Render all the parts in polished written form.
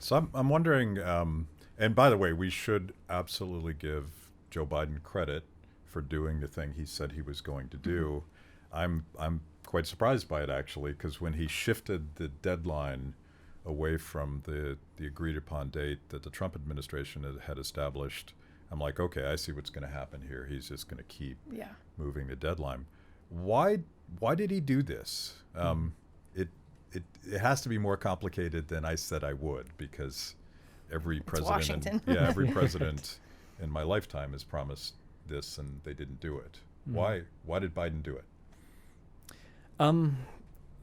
So I'm wondering, and by the way, we should absolutely give Joe Biden credit for doing the thing he said he was going to do. I'm quite surprised by it, actually, because when he shifted the deadline away from the agreed upon date that the Trump administration had established, I'm like, okay, I see what's going to happen here. He's just going to keep moving the deadline. Why did he do this? It has to be more complicated than I said I would, because every president, every president in my lifetime has promised this, and they didn't do it. Why did Biden do it?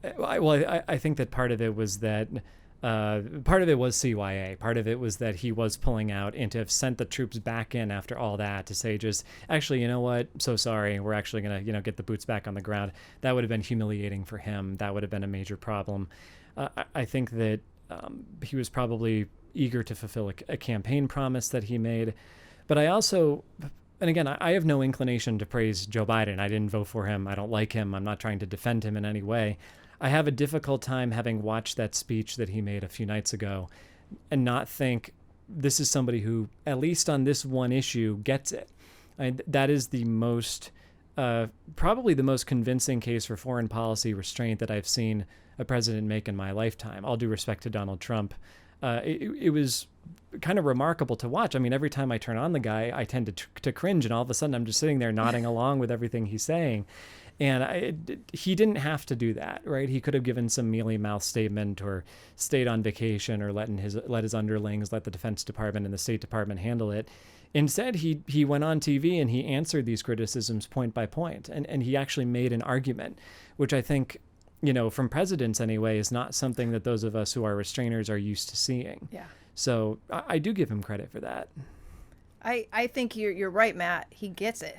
I think that part of it was that part of it was CYA. Part of it was that he was pulling out, and to have sent the troops back in after all that to say, just actually, you know what? So sorry, we're actually going to get the boots back on the ground. That would have been humiliating for him. That would have been a major problem. I think that he was probably eager to fulfill a campaign promise that he made. But I also, and again, I have no inclination to praise Joe Biden. I didn't vote for him. I don't like him. I'm not trying to defend him in any way. I have a difficult time having watched that speech that he made a few nights ago and not think this is somebody who, at least on this one issue, gets it. That is the most, probably the most convincing case for foreign policy restraint that I've seen a president make in my lifetime. All due respect to Donald Trump. It was kind of remarkable to watch. I mean, every time I turn on the guy, I tend to cringe, and all of a sudden I'm just sitting there nodding along with everything he's saying. And he didn't have to do that, right? He could have given some mealy-mouthed statement or stayed on vacation or let his underlings, let the Defense Department and the State Department handle it. Instead, he went on TV and he answered these criticisms point by point. And he actually made an argument, which I think, from presidents anyway, is not something that those of us who are restrainers are used to seeing. Yeah. So I do give him credit for that. I think you're right, Matt. He gets it.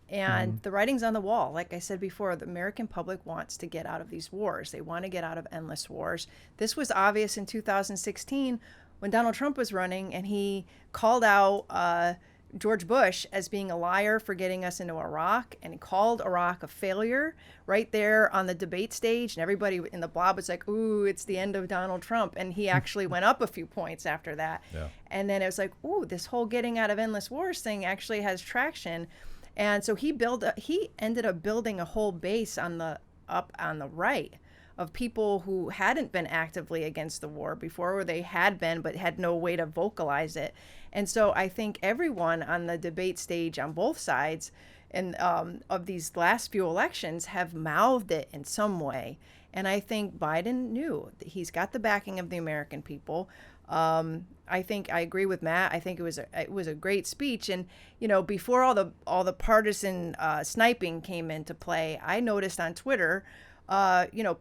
And the writing's on the wall. Like I said before, the American public wants to get out of these wars. They want to get out of endless wars. This was obvious in 2016 when Donald Trump was running, and he called out George Bush as being a liar for getting us into Iraq, and he called Iraq a failure right there on the debate stage. And everybody in the blob was like, ooh, it's the end of Donald Trump. And he actually went up a few points after that. Yeah. And then it was like, ooh, this whole getting out of endless wars thing actually has traction. And so he ended up building a whole base on the right of people who hadn't been actively against the war before, or they had been but had no way to vocalize it. And so I think everyone on the debate stage on both sides and of these last few elections have mouthed it in some way. And I think Biden knew that he's got the backing of the American people. I think I agree with Matt. I think it was a great speech. And, before all the partisan sniping came into play, I noticed on Twitter,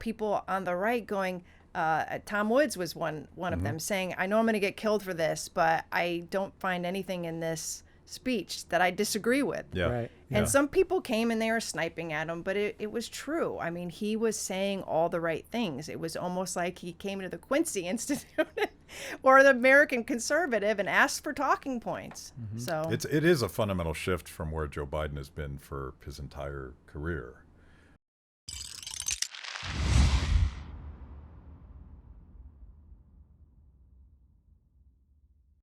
people on the right going, Tom Woods was one of them, saying, I know I'm going to get killed for this, but I don't find anything in this speech that I disagree with. Yeah. Right. And some people came and they were sniping at him, but it was true. I mean, he was saying all the right things. It was almost like he came to the Quincy Institute or the American Conservative and asked for talking points. So it is a fundamental shift from where Joe Biden has been for his entire career.